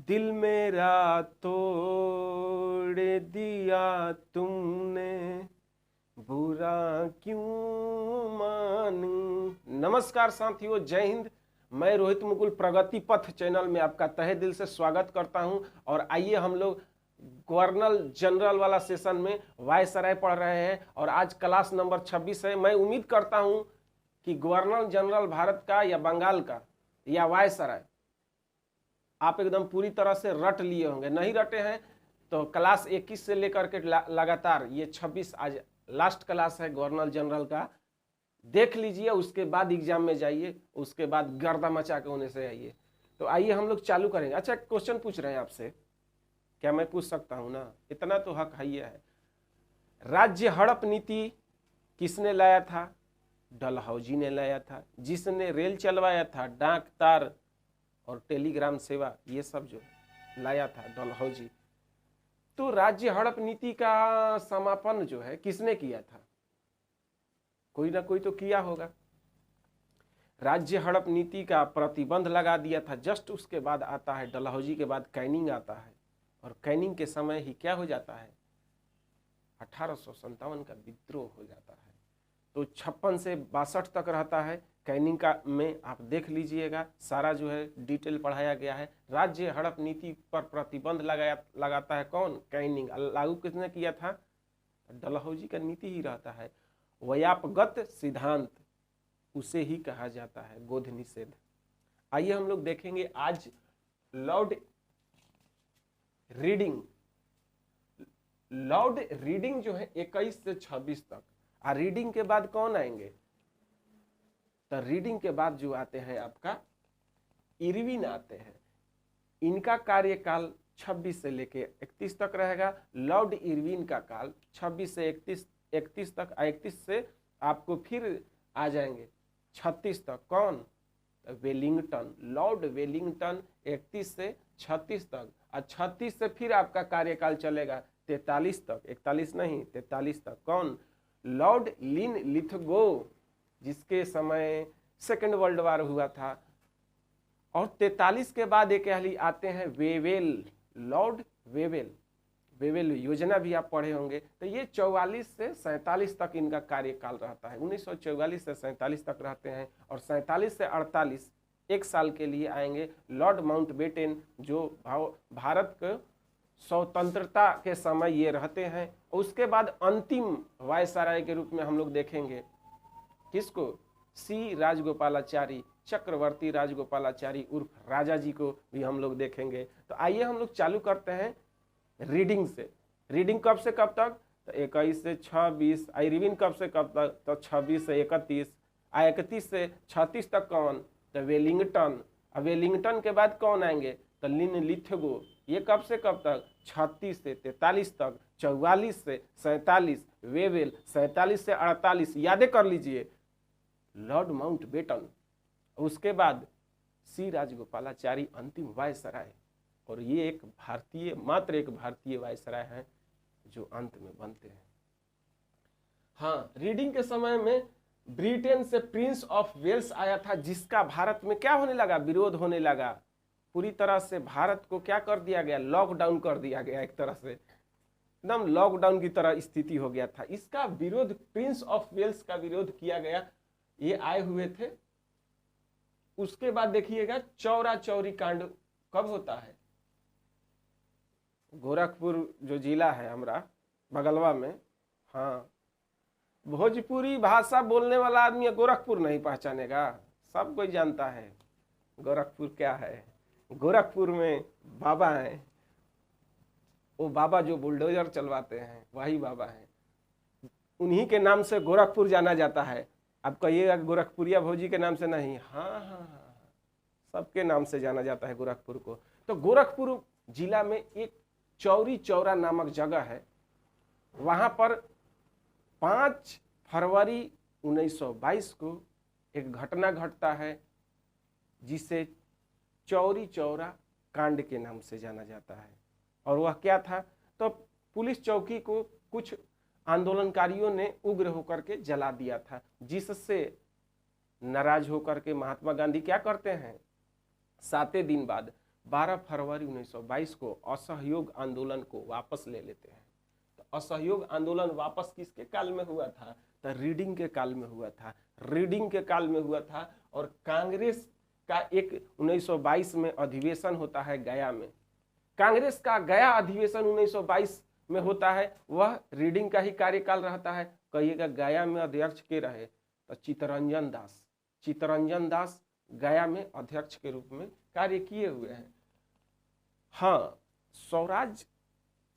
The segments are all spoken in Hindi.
दिल मेरा तोड़ दिया तुमने, बुरा क्यों मानूं। नमस्कार साथियों, जय हिंद। मैं रोहित मुकुल प्रगति पथ चैनल में आपका तहे दिल से स्वागत करता हूं। और आइए हम लोग गवर्नर जनरल वाला सेशन में वायसराय पढ़ रहे हैं और आज क्लास नंबर 26 है। मैं उम्मीद करता हूं कि गवर्नर जनरल भारत का या बंगाल का या वायसराय आप एकदम पूरी तरह से रट लिए होंगे। नहीं रटे हैं तो क्लास 21 से लेकर के लगातार ये 26 आज लास्ट क्लास है गवर्नर जनरल का, देख लीजिए। उसके बाद एग्जाम में जाइए, उसके बाद गर्दा मचा के होने से आइए। तो आइए हम लोग चालू करेंगे। अच्छा, क्वेश्चन पूछ रहे हैं आपसे, क्या मैं पूछ सकता हूं ना? इतना तो हक है। राज्य हड़प नीति किसने लाया था? डलहौजी ने लाया था। जिसने रेल चलवाया था, डाक तार और टेलीग्राम सेवा, ये सब जो लाया था डलहौजी। तो राज्य हड़प नीति का समापन जो है किसने किया था? कोई ना कोई तो किया होगा। राज्य हड़प नीति का प्रतिबंध लगा दिया था। जस्ट उसके बाद आता है डलहौजी के बाद कैनिंग आता है, और कैनिंग के समय ही क्या हो जाता है? 1857 का विद्रोह हो जाता है। तो 56 से 62 तक रहता है कैनिंग का में। आप देख लीजिएगा, सारा जो है डिटेल पढ़ाया गया है। राज्य हड़प नीति पर प्रतिबंध लगाता है कौन? कैनिंग। लागू किसने किया था? डलहौजी का नीति ही रहता है। व्यापगत सिद्धांत उसे ही कहा जाता है, गोध निषेध। आइए हम लोग देखेंगे आज लाउड रीडिंग जो है 21 से 26 तक। और रीडिंग के बाद कौन आएंगे? तो रीडिंग के बाद जो आते हैं आपका इरविन आते हैं। इनका कार्यकाल 26 से लेके 31 तक रहेगा। लॉर्ड इरविन का काल 26 से 31 तक। 31 से आपको फिर आ जाएंगे 36 तक। कौन? वेलिंगटन, लॉर्ड वेलिंगटन 31 से 36 तक। और 36 से फिर आपका कार्यकाल चलेगा 43 तक। 41 नहीं, 43 तक। कौन? लॉर्ड लिन लिथगो, जिसके समय सेकेंड वर्ल्ड वार हुआ था। और 43 के बाद एक आते हैं वेवेल, लॉर्ड वेवेल योजना भी आप पढ़े होंगे। तो ये 44 से 47 तक इनका कार्यकाल रहता है। 1944 से 47 तक रहते हैं। और 47 से 48 एक साल के लिए आएंगे लॉर्ड माउंटबेटन, जो भारत के स्वतंत्रता के समय ये रहते हैं। उसके बाद अंतिम वायसराय के रूप में हम लोग देखेंगे किसको? सी राजगोपालाचारी, चक्रवर्ती राजगोपालाचारी उर्फ राजा जी को भी हम लोग देखेंगे। तो आइए हम लोग चालू करते हैं रीडिंग से। रीडिंग कब से कब तक? तो 21 से 26। इरविन कब से कब तक? तो 26 से 31। 31 से 36 तक कौन? तो वेलिंगटन। अब वेलिंगटन के बाद कौन आएंगे? तो लिन लिथगो। ये कब से कब तक? 36 से 43 तक। 44 से 47 वेवेल। 47 से 48 यादें कर लीजिए, लॉर्ड माउंटबेटन। उसके बाद सी राजगोपालाचारी अंतिम वायसराय। और ये एक भारतीय, मात्र एक भारतीय वायसराय है जो अंत में बनते हैं। हाँ, रीडिंग के समय में ब्रिटेन से प्रिंस ऑफ वेल्स आया था, जिसका भारत में क्या होने लगा? विरोध होने लगा। पूरी तरह से भारत को क्या कर दिया गया? लॉकडाउन कर दिया गया। एक तरह से एकदम लॉकडाउन की तरह स्थिति हो गया था। इसका विरोध, प्रिंस ऑफ वेल्स का विरोध किया गया। ये आए हुए थे। उसके बाद देखिएगा चौरा चौरी कांड कब होता है? गोरखपुर जो जिला है हमारा बगलवा में। हाँ, भोजपुरी भाषा बोलने वाला आदमी गोरखपुर नहीं पहचानेगा? सब कोई जानता है गोरखपुर क्या है। गोरखपुर में बाबा हैं, वो बाबा जो बुलडोजर चलवाते हैं वही बाबा हैं। उन्हीं के नाम से गोरखपुर जाना जाता है। अब कहिएगा गोरखपुरिया भौजी के नाम से नहीं। हाँ, सबके नाम से जाना जाता है गोरखपुर को। तो गोरखपुर जिला में एक चौरी चौरा नामक जगह है। वहां पर 5 फरवरी 1922 को एक घटना घटता है, जिसे चौरी चौरा कांड के नाम से जाना जाता है। और वह क्या था? तो पुलिस चौकी को कुछ आंदोलनकारियों ने उग्र होकर के जला दिया था, जिससे नाराज होकर के महात्मा गांधी क्या करते हैं? 7 दिन बाद 12 फरवरी 1922 को असहयोग आंदोलन को वापस ले लेते हैं। तो असहयोग आंदोलन वापस किसके काल में हुआ था? तो रीडिंग के काल में हुआ था। रीडिंग के काल में हुआ था और कांग्रेस का एक 1922 में अधिवेशन होता है गया में। कांग्रेस का गया अधिवेशन 1922 में होता है, वह रीडिंग का ही कार्यकाल रहता है। कहिएगा गया में अध्यक्ष के रहे? तो चित्तरंजन दास। चित्तरंजन दास गया में अध्यक्ष के रूप में कार्य किए हुए हैं। हाँ, स्वराज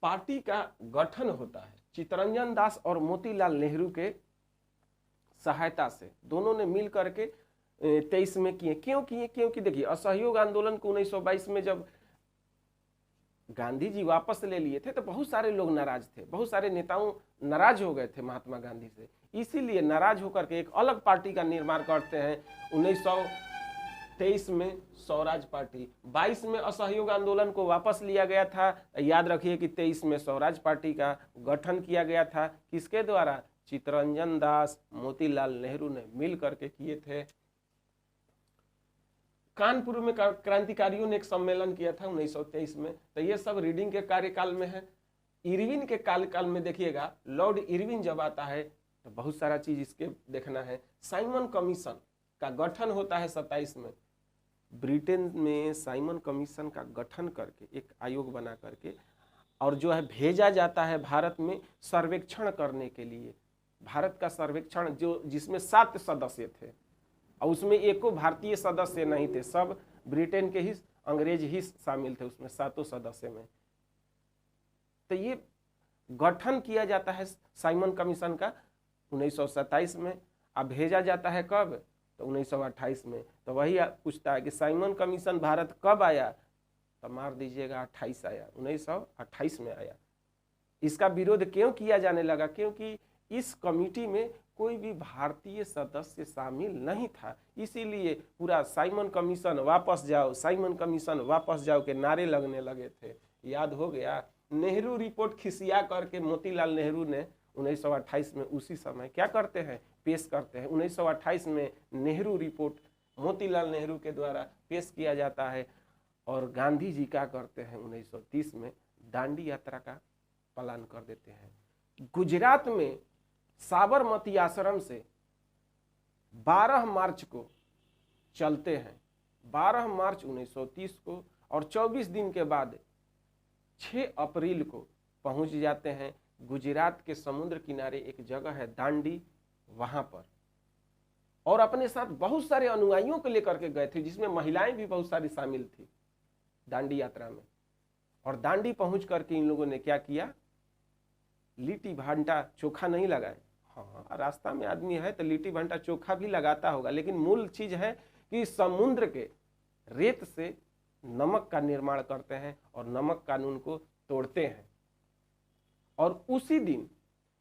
पार्टी का गठन होता है चित्तरंजन दास और मोतीलाल नेहरू के सहायता से। दोनों ने मिल करके 23 में किए। क्यों किए? क्योंकि देखिए असहयोग आंदोलन को 1922 में जब गांधी जी वापस ले लिए थे तो बहुत सारे लोग नाराज थे, बहुत सारे नेताओं नाराज हो गए थे महात्मा गांधी से। इसीलिए नाराज होकर के एक अलग पार्टी का निर्माण करते हैं 1923 में, स्वराज पार्टी। 22 में असहयोग आंदोलन को वापस लिया गया था। याद रखिए कि 23 में स्वराज पार्टी का गठन किया गया था। किसके द्वारा? चित्तरंजन दास, मोतीलाल नेहरू ने मिल करके किए थे। कानपुर में क्रांतिकारियों ने एक सम्मेलन किया था 1923 में। तो ये सब रीडिंग के कार्यकाल में है। इरविन के कार्यकाल में देखिएगा, लॉर्ड इरविन जब आता है तो बहुत सारा चीज इसके देखना है। साइमन कमीशन का गठन होता है 27 में। ब्रिटेन में साइमन कमीशन का गठन करके एक आयोग बना करके और जो है भेजा जाता है भारत में सर्वेक्षण करने के लिए। भारत का सर्वेक्षण जो जिसमें 7 सदस्य थे और उसमें एको भारतीय सदस्य नहीं थे, सब ब्रिटेन के ही अंग्रेज ही शामिल थे उसमें 7 सदस्य में। तो ये गठन किया जाता है साइमन कमीशन का 1927 में। अब भेजा जाता है कब? तो 1928 में। तो वही पूछता है कि साइमन कमीशन भारत कब आया? तो मार दीजिएगा 28 आया, 1928 में आया। इसका विरोध क्यों किया जाने लगा? क्योंकि इस कमेटी में कोई भी भारतीय सदस्य शामिल नहीं था। इसीलिए पूरा साइमन कमीशन वापस जाओ, साइमन कमीशन वापस जाओ के नारे लगने लगे थे। याद हो गया? नेहरू रिपोर्ट खिसिया करके मोतीलाल नेहरू ने 1928 में उसी समय क्या करते हैं? पेश करते हैं। 1928 में नेहरू रिपोर्ट मोतीलाल नेहरू के द्वारा पेश किया जाता है और गांधी जी क्या करते हैं? 1930 में दांडी यात्रा का पालन कर देते हैं। गुजरात में साबरमती आश्रम से 12 मार्च को चलते हैं, 12 मार्च 1930 को, और 24 दिन के बाद 6 अप्रैल को पहुंच जाते हैं गुजरात के समुद्र किनारे एक जगह है दांडी, वहां पर। और अपने साथ बहुत सारे अनुयायियों को लेकर के गए थे, जिसमें महिलाएं भी बहुत सारी शामिल थी दांडी यात्रा में। और दांडी पहुंच करके इन लोगों ने क्या किया? लिट्टी भांटा चोखा नहीं लगाए। हाँ, रास्ता में आदमी है तो लिट्टी भांटा चोखा भी लगाता होगा, लेकिन मूल चीज है कि समुद्र के रेत से नमक का निर्माण करते हैं और नमक कानून को तोड़ते हैं। और उसी दिन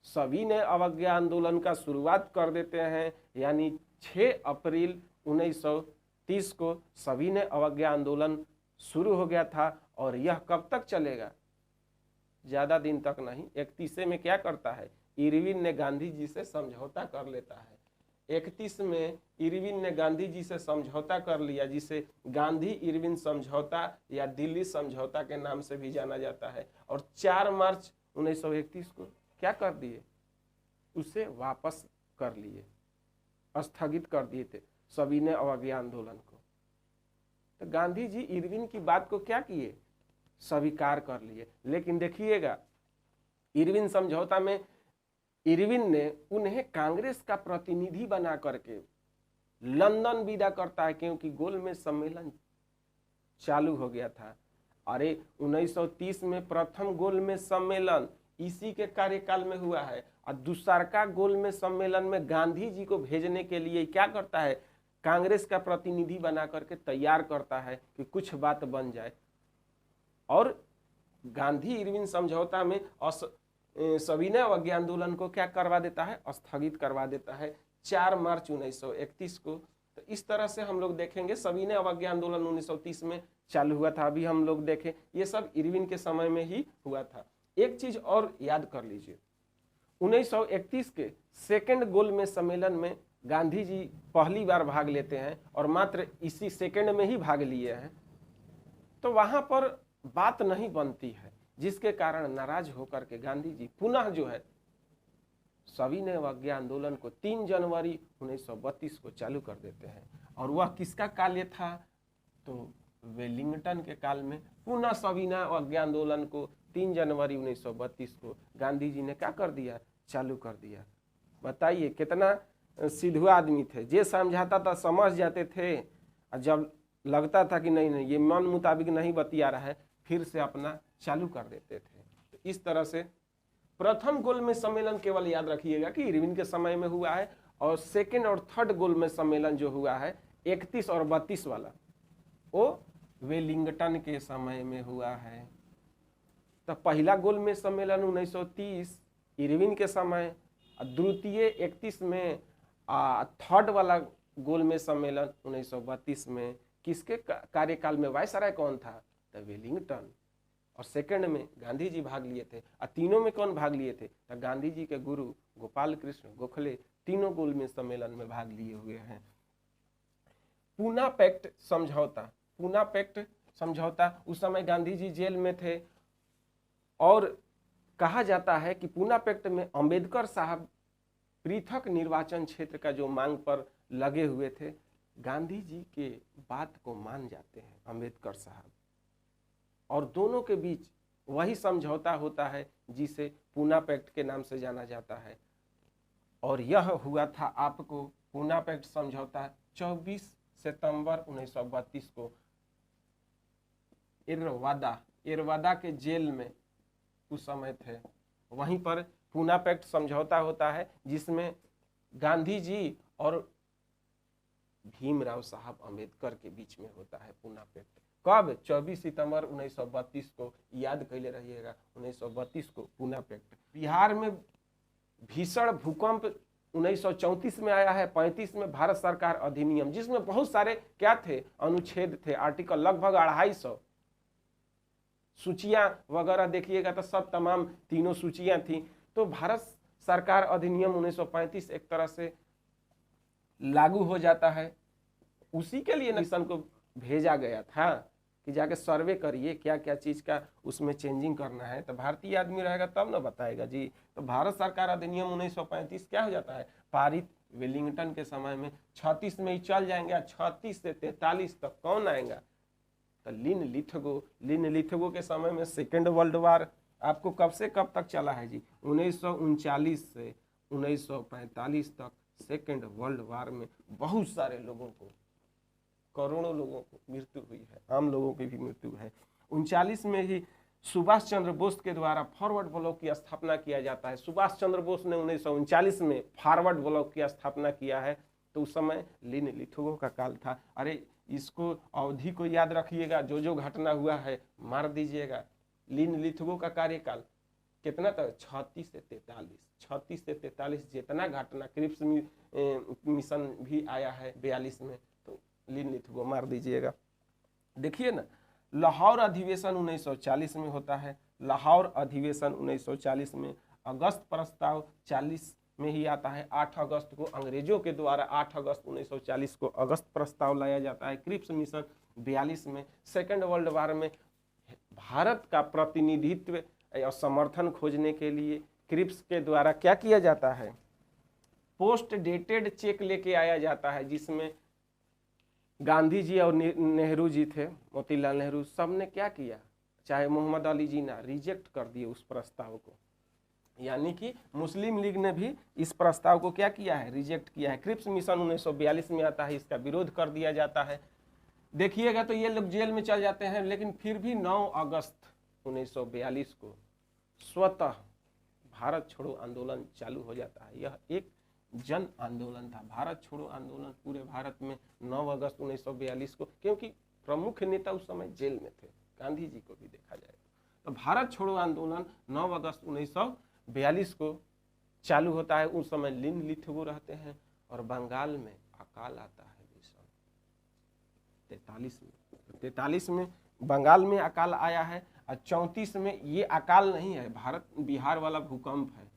सविनय अवज्ञा आंदोलन का शुरुआत कर देते हैं। यानी 6 अप्रैल 1930 को सविनय अवज्ञा आंदोलन शुरू हो गया था। और यह कब तक चलेगा? ज्यादा दिन तक नहीं। 31 में क्या करता है? इरविन ने गांधी जी से समझौता कर लेता है। 31 में इरविन ने गांधी जी से समझौता कर लिया, जिसे गांधी इरविन समझौता या दिल्ली समझौता के नाम से भी जाना जाता है। और 4 मार्च 1931 को क्या कर दिए? उसे वापस कर लिए, स्थगित कर दिए थे सविनय अवज्ञा आंदोलन को। तो गांधी जी इरविन की बात को क्या किए? स्वीकार कर लिए। लेकिन देखिएगा, इरविन समझौता में इरविन ने उन्हें कांग्रेस का प्रतिनिधि बना करके लंदन विदा करता है, क्योंकि गोलमेज सम्मेलन चालू हो गया था। अरे 1930 में प्रथम गोलमेज सम्मेलन इसी के कार्यकाल में हुआ है। और दूसरा गोलमेज सम्मेलन में गांधी जी को भेजने के लिए क्या करता है? कांग्रेस का प्रतिनिधि बना करके तैयार करता है कि कुछ बात बन जाए। और गांधी इरविन समझौता में सविनय अवज्ञा आंदोलन को क्या करवा देता है? स्थगित करवा देता है 4 मार्च 1931 को। तो इस तरह से हम लोग देखेंगे सविनय अवज्ञा आंदोलन 1930 में चालू हुआ था। अभी हम लोग देखें ये सब इरविन के समय में ही हुआ था। एक चीज और याद कर लीजिए, 1931 के सेकेंड गोलमेज सम्मेलन में गांधी जी पहली बार भाग लेते हैं और मात्र इसी सेकेंड में ही भाग लिए हैं। तो वहां पर बात नहीं बनती है, जिसके कारण नाराज होकर के गांधी जी पुनः जो है सविनय अवज्ञा आंदोलन को 3 जनवरी 1932 को चालू कर देते हैं। और वह किसका काल था? तो वेलिंगटन के काल में पुनः सविनय अवज्ञा आंदोलन को 3 जनवरी 1932 को गांधी जी ने क्या कर दिया? चालू कर दिया। बताइए कितना सीधे आदमी थे, जे समझाता था समझ जाते थे, और जब लगता था कि नहीं नहीं ये मन मुताबिक नहीं बतिया रहा है, फिर से अपना चालू कर देते थे। तो इस तरह से प्रथम गोलमेज सम्मेलन केवल याद रखिएगा कि इरविन के समय में हुआ है, और सेकेंड और थर्ड गोलमेज सम्मेलन जो हुआ है 31 और 32 वाला, वो वेलिंगटन के समय में हुआ है। तो पहला गोलमेज सम्मेलन 1930 इरविन के समय, द्वितीय 31 में, थर्ड वाला गोलमेज सम्मेलन 1932 में किसके कार्यकाल में वायसराय कौन था? तो वेलिंगटन। और सेकंड में गांधी जी भाग लिए थे। और तीनों में कौन भाग लिए थे? तो गांधी जी के गुरु गोपाल कृष्ण गोखले तीनों गोलमेज सम्मेलन में भाग लिए हुए हैं। पूना पैक्ट समझौता, पूना पैक्ट समझौता, उस समय गांधी जी जेल में थे, और कहा जाता है कि पूना पैक्ट में अंबेडकर साहब पृथक निर्वाचन क्षेत्र का जो मांग पर लगे हुए थे, गांधी जी के बात को मान जाते हैं अंबेडकर साहब, और दोनों के बीच वही समझौता होता है जिसे पूना पैक्ट के नाम से जाना जाता है। और यह हुआ था आपको पूना पैक्ट समझौता 24 सितंबर 1932 को इरवादा के जेल में उस समय थे, वहीं पर पूना पैक्ट समझौता होता है, जिसमें गांधी जी और भीमराव साहब अंबेडकर के बीच में होता है पूना पैक्ट। कब? 24 सितंबर 1932 को, याद कैले रहिएगा 1932 को पूना पैक्ट। बिहार में भीषण भूकंप 1934 में आया है, 35 में भारत सरकार अधिनियम, जिसमें बहुत सारे क्या थे? अनुच्छेद थे, आर्टिकल लगभग 250 सूचियां वगैरह देखिएगा तो सब तमाम तीनों सूचियां थी। तो भारत सरकार अधिनियम 1935 एक तरह से लागू हो जाता है। उसी के लिए मिशन को भेजा गया था कि जाके सर्वे करिए क्या क्या चीज का उसमें चेंजिंग करना है। तो भारतीय आदमी रहेगा तब ना बताएगा जी। तो भारत सरकार अधिनियम 1935 क्या हो जाता है? पारित। वेलिंगटन के समय में 36 में ही चल जाएंगे, 36 से 43 तक कौन आएगा? तो लिन लिथगो के समय में सेकेंड वर्ल्ड वार आपको कब से कब तक चला है जी? 1939 से 1945 तक सेकेंड वर्ल्ड वार में बहुत सारे लोगों को, करोड़ों लोगों को मृत्यु हुई है, आम लोगों की भी मृत्यु है। 39 में ही सुभाष चंद्र बोस के द्वारा फॉरवर्ड ब्लॉक की स्थापना किया जाता है। सुभाष चंद्र बोस ने 1939 में फॉरवर्ड ब्लॉक की स्थापना किया है। तो उस समय लिन लिथगो का काल था। अरे इसको अवधि को याद रखिएगा, जो जो घटना हुआ है मार दीजिएगा। लिन लिथगो का कार्यकाल कितना था? 36 से 43, 36 से 43 जितना घटना, क्रिप्स मिशन भी आया है 42 में, तो लिन लिथगो मार दीजिएगा। देखिए ना, लाहौर अधिवेशन 1940 में होता है। लाहौर अधिवेशन 1940 में, अगस्त प्रस्ताव 40 में ही आता है। 8 अगस्त को अंग्रेजों के द्वारा 8 अगस्त 1940 को अगस्त प्रस्ताव लाया जाता है। क्रिप्स मिशन 42 में। सेकेंड वर्ल्ड वार में भारत का प्रतिनिधित्व या समर्थन खोजने के लिए क्रिप्स के द्वारा क्या किया जाता है? पोस्ट डेटेड चेक लेके आया जाता है, जिसमें गांधी जी और नेहरू जी थे, मोतीलाल नेहरू, सब ने क्या किया? चाहे मोहम्मद अली जिन्ना रिजेक्ट कर दिए उस प्रस्ताव को। यानी कि मुस्लिम लीग ने भी इस प्रस्ताव को क्या किया है? रिजेक्ट किया है। क्रिप्स मिशन 1942 में आता है, इसका विरोध कर दिया जाता है। देखिएगा तो ये लोग जेल में चल जाते हैं, लेकिन फिर भी 9 अगस्त 1942 को स्वतः भारत छोड़ो आंदोलन चालू हो जाता है। यह एक जन आंदोलन था। भारत छोड़ो आंदोलन पूरे भारत में 9 अगस्त 1942 को, क्योंकि प्रमुख नेता उस समय जेल में थे, गांधी जी को भी देखा जाए तो भारत छोड़ो आंदोलन 9 अगस्त 1942 को चालू होता है। उस समय लिन लिथगो रहते हैं, और बंगाल में अकाल आता है भीषण 43 में बंगाल में अकाल आया है। और 34 में ये अकाल नहीं है, बिहार वाला भूकंप है,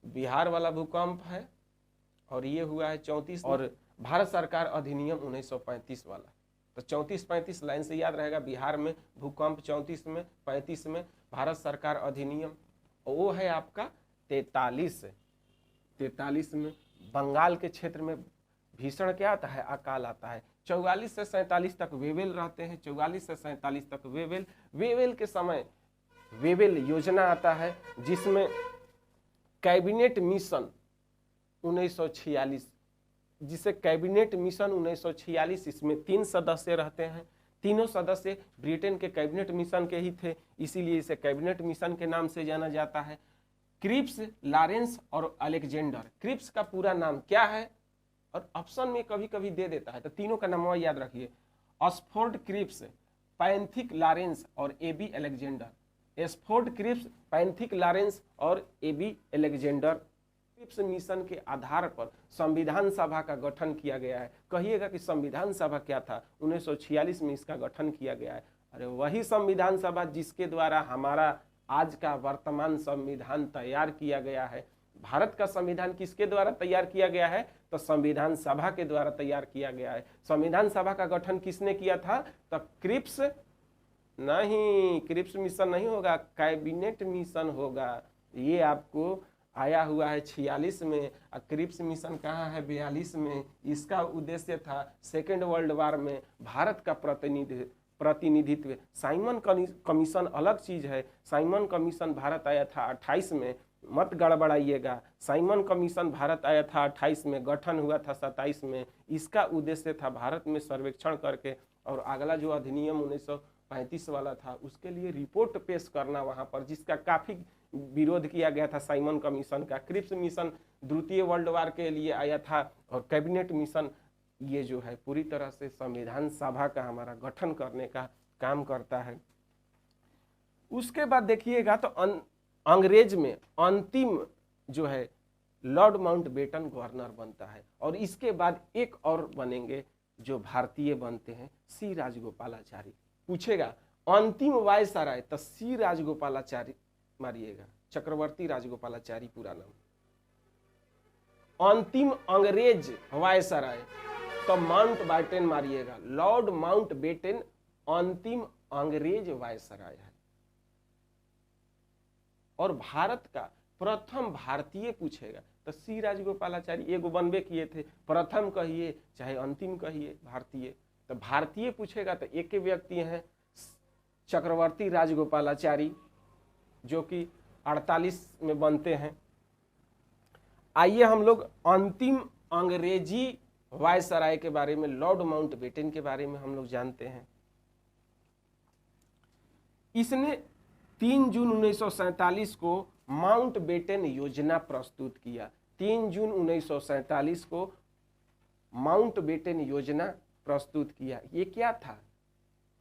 बिहार वाला भूकंप है। और ये हुआ है 34, और भारत सरकार अधिनियम 1935 वाला। तो 34-35 लाइन से याद रहेगा। बिहार में भूकंप 34 में, 35 में भारत सरकार अधिनियम, वो है आपका 43 में। बंगाल के क्षेत्र में भीषण क्या आता है, अकाल आता है। 44 से 47 तक वेवेल रहते हैं, 44 से 47 तक वेवेल के समय वेवेल योजना आता है, जिसमें कैबिनेट मिशन 1946, जिसे कैबिनेट मिशन 1946, इसमें 3 सदस्य रहते हैं। तीनों सदस्य ब्रिटेन के कैबिनेट मिशन के ही थे, इसीलिए इसे कैबिनेट मिशन के नाम से जाना जाता है। क्रिप्स, लॉरेंस और अलेक्जेंडर। क्रिप्स का पूरा नाम क्या है, और ऑप्शन में कभी कभी दे देता है, तो तीनों का नाम याद रखिए। ऑक्सफोर्ड क्रिप्स, पैंथिक लॉरेंस और AB Alexander. Oxford Cripps, Pethick Lawrence और एबी अलेक्जेंडर। क्रिप्स मिशन के आधार पर संविधान सभा का गठन किया गया है। कहिएगा कि संविधान सभा क्या था, 1946 में इसका गठन किया गया है। अरे वही संविधान सभा जिसके द्वारा हमारा आज का वर्तमान संविधान तैयार किया गया है। भारत का संविधान किसके द्वारा तैयार किया गया है, तो संविधान सभा के द्वारा तैयार किया गया है। संविधान सभा का गठन किसने किया था, तो क्रिप्स नहीं, क्रिप्स मिशन नहीं होगा, कैबिनेट मिशन होगा। ये आपको आया हुआ है 46 में, और क्रिप्स मिशन कहाँ है, 42 में। इसका उद्देश्य था सेकेंड वर्ल्ड वार में भारत का प्रतिनिधित्व। साइमन कमीशन अलग चीज है। साइमन कमीशन भारत आया था 28 में, मत गड़बड़ाइएगा। साइमन कमीशन भारत आया था 28 में, गठन हुआ था 27 में। इसका उद्देश्य था भारत में सर्वेक्षण करके, और अगला जो अधिनियम 1935 वाला था उसके लिए रिपोर्ट पेश करना वहां पर, जिसका काफी विरोध किया गया था साइमन कमीशन का। क्रिप्स मिशन द्वितीय वर्ल्ड वार के लिए आया था, और कैबिनेट मिशन ये जो है पूरी तरह से संविधान सभा का हमारा गठन करने का काम करता है। उसके बाद देखिएगा तो अंग्रेज में अंतिम जो है लॉर्ड माउंटबेटन गवर्नर बनता है, और इसके बाद एक और बनेंगे जो भारतीय बनते हैं, सी राजगोपालाचारी। पूछेगा अंतिम वायसराय, तो सी राजगोपालाचारी मारिएगा, चक्रवर्ती राजगोपालाचारी पूरा नाम। अंतिम अंग्रेज वायसराय तो माउंटबेटन मारिएगा, लॉर्ड माउंटबेटन अंतिम अंग्रेज वायसराय है। और भारत का प्रथम भारतीय पूछेगा तो सी राजगोपालाचारी, एगो बनबे किए थे, प्रथम कहिए चाहे अंतिम कहिए भारतीय। तो भारतीय पूछेगा तो एक ही व्यक्ति हैं चक्रवर्ती राजगोपालाचारी, जो कि 48 में बनते हैं। आइए हम लोग अंतिम अंग्रेजी वायसराय के बारे में, लॉर्ड माउंटबेटन के बारे में हम लोग जानते हैं। इसने 3 जून 1947 को माउंटबेटन योजना प्रस्तुत किया। 3 जून 1947 को माउंटबेटन योजना प्रस्तुत किया। ये क्या था,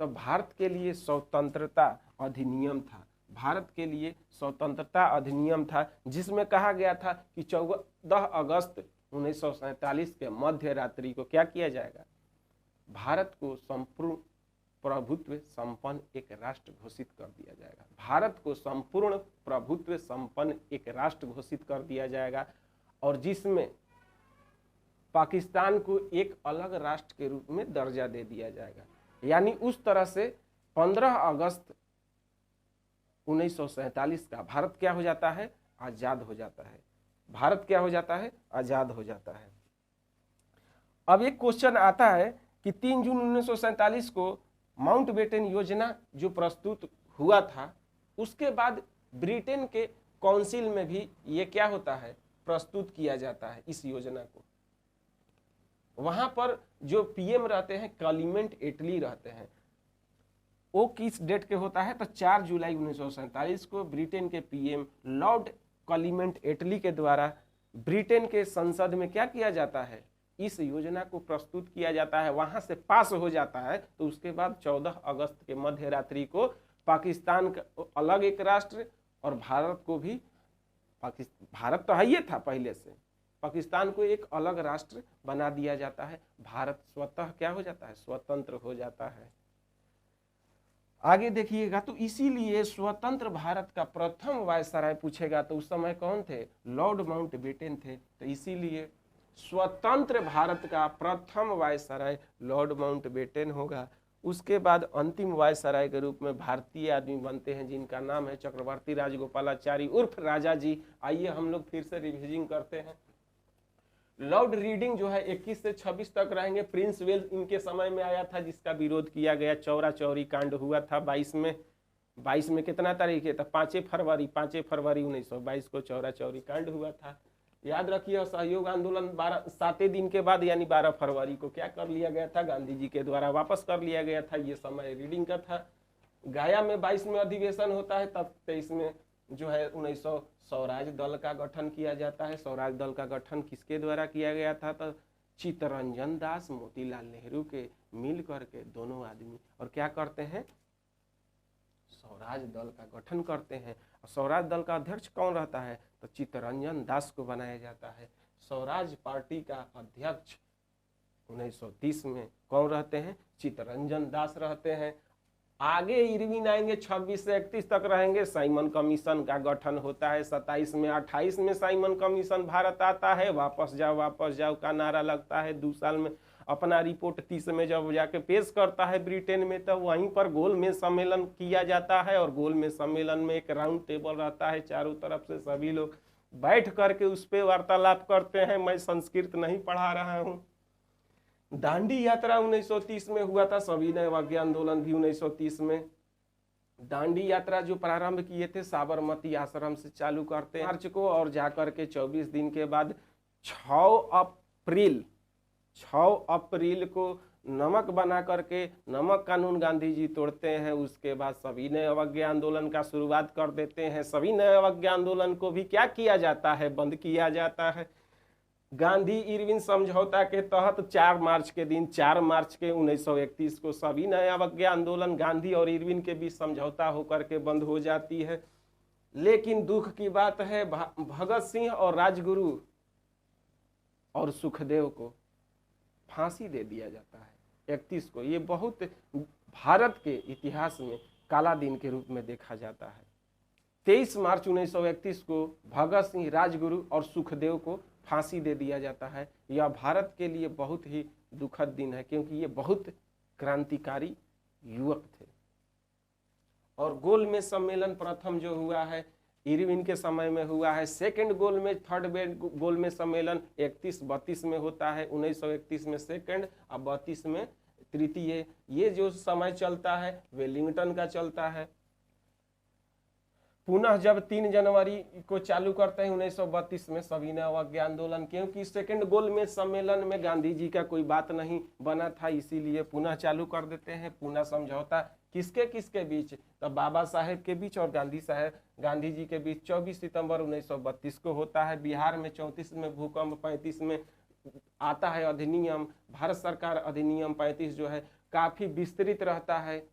तो भारत के लिए स्वतंत्रता अधिनियम था। भारत के लिए स्वतंत्रता अधिनियम था, जिसमें कहा गया था कि 14 अगस्त 1947 के मध्य रात्रि को क्या किया जाएगा, भारत को संपूर्ण प्रभुत्व संपन्न एक राष्ट्र घोषित कर दिया जाएगा। भारत को संपूर्ण प्रभुत्व संपन्न एक राष्ट्र घोषित कर दिया जाएगा, और जिसमें पाकिस्तान को एक अलग राष्ट्र के रूप में दर्जा दे दिया जाएगा। यानी उस तरह से 15 अगस्त 1947 का भारत क्या हो जाता है, आजाद हो जाता है। भारत क्या हो जाता है, आजाद हो जाता है। अब एक क्वेश्चन आता है कि 3 जून 1947 को माउंटबेटन योजना जो प्रस्तुत हुआ था, उसके बाद ब्रिटेन के काउंसिल में भी ये क्या होता है, प्रस्तुत किया जाता है इस योजना को। वहां पर जो पीएम रहते हैं क्लेमेंट एटली रहते हैं। वो किस डेट के होता है, तो 4 जुलाई 1947 को ब्रिटेन के पीएम लॉर्ड क्लेमेंट एटली के द्वारा ब्रिटेन के संसद में क्या किया जाता है, इस योजना को प्रस्तुत किया जाता है। वहां से पास हो जाता है, तो उसके बाद 14 अगस्त के मध्य रात्रि को पाकिस्तान का अलग एक राष्ट्र, और भारत को भी, भारत तो है ही था पहले से, पाकिस्तान को एक अलग राष्ट्र बना दिया जाता है। भारत स्वतः क्या हो जाता है, स्वतंत्र हो जाता है। आगे देखिएगा तो इसीलिए स्वतंत्र भारत का प्रथम वायसराय पूछेगा तो उस समय कौन थे, लॉर्ड माउंटबेटन थे। तो इसीलिए स्वतंत्र भारत का प्रथम वायसराय लॉर्ड माउंटबेटन होगा। उसके बाद अंतिम वायसराय के रूप में भारतीय आदमी बनते हैं जिनका नाम है चक्रवर्ती राजगोपालाचारी उर्फ राजा जी। आइए हम लोग फिर से रिविजन करते हैं। लॉर्ड रीडिंग जो है 21 से 26 तक रहेंगे। प्रिंस वेल्स इनके समय में आया था जिसका विरोध किया गया, चौरा चौरी कांड हुआ था 22 में कितना तारीख है? तो 5 फरवरी 1922 को चौरा चौरी कांड हुआ था। याद रखिए असहयोग आंदोलन 7 दिन के बाद यानी 12 फरवरी को क्या कर लिया गया था? गांधी जी के द्वारा वापस कर लिया गया था। ये समय रीडिंग का था। गया में 22 में अधिवेशन होता है, तब 23 में जो है 1900 स्वराज दल का गठन किया जाता है। स्वराज दल का गठन किसके द्वारा किया गया था? तो चित्तरंजन दास मोतीलाल नेहरू के मिल करके दोनों आदमी और क्या करते हैं? स्वराज दल का गठन करते हैं। और स्वराज दल का अध्यक्ष कौन रहता है? तो चित्तरंजन दास को बनाया जाता है। स्वराज पार्टी का अध्यक्ष 1930 में कौन रहते हैं? चित्तरंजन दास रहते हैं। आगे इरविन आएंगे, 26 से 31 तक रहेंगे। साइमन कमीशन का गठन होता है 27 में। 28 में साइमन कमीशन भारत आता है। वापस जाओ का नारा लगता है। 2 साल में अपना रिपोर्ट 30 में जब जाके पेश करता है ब्रिटेन में, तब वहीं पर गोलमेज सम्मेलन किया जाता है। और गोलमेज सम्मेलन में एक राउंड टेबल रहता है, चारों तरफ से सभी लोग बैठ करके उस पर वार्तालाप करते हैं। मैं संस्कृत नहीं पढ़ा रहा हूँ। दांडी यात्रा 1930 में हुआ था। सविनय अवज्ञा आंदोलन भी 1930 में। दांडी यात्रा जो प्रारंभ किए थे साबरमती आश्रम से चालू करते हैं मार्च को, और जाकर के 24 दिन के बाद 6 अप्रैल को नमक बना करके नमक कानून गांधी जी तोड़ते हैं। उसके बाद सविनय अवज्ञा आंदोलन का शुरुआत कर देते हैं। सविनय अवज्ञा आंदोलन को भी क्या किया जाता है? बंद किया जाता है। गांधी इरविन समझौता के तहत 4 मार्च के 1931 को सविनय अवज्ञा आंदोलन गांधी और इरविन के बीच समझौता होकर के बंद हो जाती है। लेकिन दुख की बात है भगत सिंह और राजगुरु और सुखदेव को फांसी दे दिया जाता है 31 को। ये बहुत भारत के इतिहास में काला दिन के रूप में देखा जाता है। 23 मार्च 1931 को भगत सिंह, राजगुरु और सुखदेव को फांसी दे दिया जाता है। यह भारत के लिए बहुत ही दुखद दिन है क्योंकि ये बहुत क्रांतिकारी युवक थे। और गोलमेज सम्मेलन प्रथम जो हुआ है इरविन के समय में हुआ है। सेकंड गोलमेज, थर्ड गोलमेज सम्मेलन 31-32 में होता है। 1931 में सेकंड और 32 में तृतीय। ये जो समय चलता है वेलिंगटन का चलता है। पुनः जब 3 जनवरी को चालू करते हैं 1932 में सविनय अवज्ञा आंदोलन, क्योंकि सेकंड गोलमेज सम्मेलन में गांधी जी का कोई बात नहीं बना था, इसीलिए पुनः चालू कर देते हैं। पुनः समझौता किसके बीच? तो बाबा साहेब के बीच और गांधी जी के बीच 24 सितंबर 1932 को होता है। बिहार में 34 में भूकंप, 35 में आता है अधिनियम, भारत सरकार अधिनियम 35 जो है काफी विस्तृत रहता है।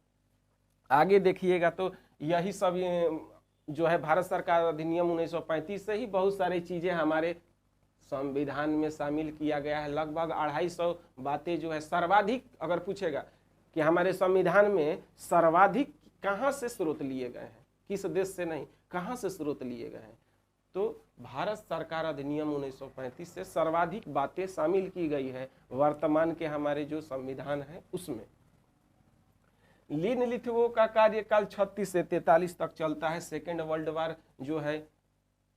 आगे देखिएगा तो यही सब जो है भारत सरकार अधिनियम 1935 से ही बहुत सारी चीजें हमारे संविधान में शामिल किया गया है। लगभग 250 बातें जो है सर्वाधिक, अगर पूछेगा कि हमारे संविधान में सर्वाधिक कहाँ से स्रोत लिए गए हैं, किस देश से नहीं, कहाँ से स्रोत लिए गए हैं, तो भारत सरकार अधिनियम 1935 से सर्वाधिक बातें शामिल की गई है वर्तमान के हमारे जो संविधान है उसमें। लिन लिथुओ का कार्यकाल 36 से 43 तक चलता है। सेकेंड वर्ल्ड वार जो है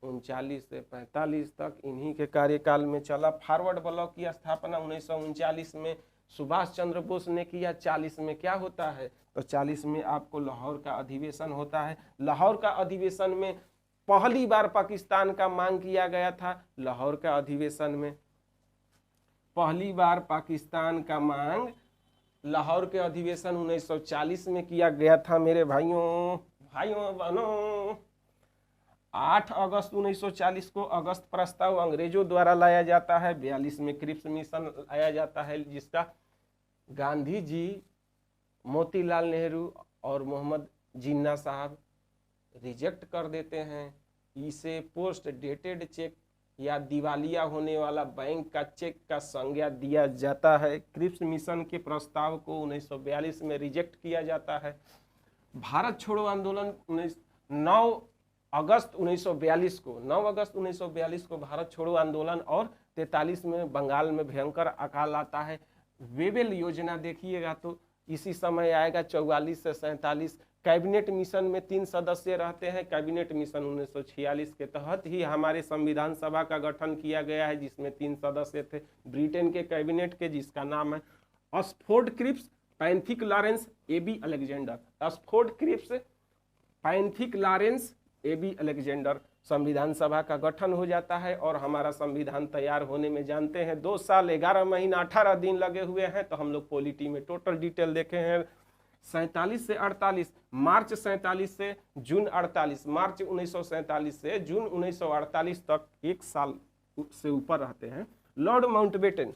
39 से 45 तक इन्हीं के कार्यकाल में चला। फॉरवर्ड ब्लॉक की स्थापना 1939 में सुभाष चंद्र बोस ने किया। 40 में क्या होता है? तो 40 में आपको लाहौर का अधिवेशन होता है। लाहौर का अधिवेशन में पहली बार पाकिस्तान का मांग किया गया था। लाहौर का अधिवेशन में पहली बार पाकिस्तान का मांग लाहौर के अधिवेशन 1940 में किया गया था। मेरे भाइयों बहनों, 8 अगस्त 1940 को अगस्त प्रस्ताव अंग्रेजों द्वारा लाया जाता है। 42 में क्रिप्स मिशन लाया जाता है जिसका गांधी जी, मोतीलाल नेहरू और मोहम्मद जिन्ना साहब रिजेक्ट कर देते हैं। इसे पोस्ट डेटेड चेक या दिवालिया होने वाला बैंक का चेक का संज्ञा दिया जाता है। क्रिप्स मिशन के प्रस्ताव को 1942 में रिजेक्ट किया जाता है। भारत छोड़ो आंदोलन 9 अगस्त 1942 को भारत छोड़ो आंदोलन और 43 में बंगाल में भयंकर अकाल आता है। वेवेल योजना देखिएगा तो इसी समय आएगा 44 से 47। कैबिनेट मिशन में 3 सदस्य रहते हैं। कैबिनेट मिशन 1946 के तहत ही हमारे संविधान सभा का गठन किया गया है, जिसमें 3 सदस्य थे ब्रिटेन के कैबिनेट के, जिसका नाम है Oxford Cripps, Pethick Lawrence, AB Alexander. Oxford Cripps, Pethick Lawrence, AB Alexander. संविधान सभा का गठन हो जाता है और हमारा संविधान तैयार होने में जानते हैं 2 साल 11 महीना 18 दिन लगे हुए हैं। तो हम लोग पॉलिटी में टोटल डिटेल देखे हैं। 47 से 48, मार्च 47 से जून 48, मार्च 1947 से जून 1948 तक 1 साल से ऊपर रहते हैं। लॉर्ड माउंटबेटन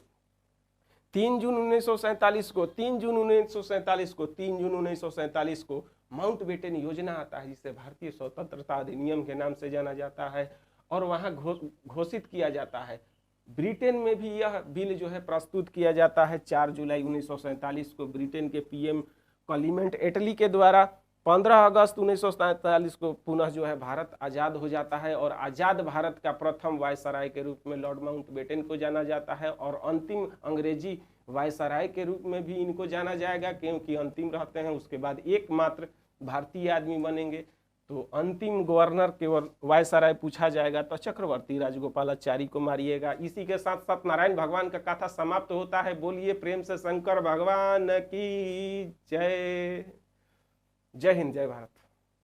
3 जून 1947 को 3 जून 1947 को माउंटबेटन योजना आता है, जिसे भारतीय स्वतंत्रता अधिनियम के नाम से जाना जाता है, और वहां घोषित किया जाता है। ब्रिटेन में भी यह बिल जो है प्रस्तुत किया जाता है 4 जुलाई 1947 को ब्रिटेन के पीएम क्लेमेंट एटली के द्वारा। 15 अगस्त 1947 को पुनः जो है भारत आज़ाद हो जाता है, और आज़ाद भारत का प्रथम वायसराय के रूप में लॉर्ड माउंटबेटन को जाना जाता है, और अंतिम अंग्रेजी वायसराय के रूप में भी इनको जाना जाएगा, क्योंकि अंतिम रहते हैं। उसके बाद एकमात्र भारतीय आदमी बनेंगे, तो अंतिम गवर्नर केवल वायसराय पूछा जाएगा तो चक्रवर्ती राजगोपालाचारी को मारिएगा। इसी के साथ सत्यनारायण भगवान का कथा समाप्त होता है। बोलिए प्रेम से शंकर भगवान की जय। जय हिंद, जय भारत।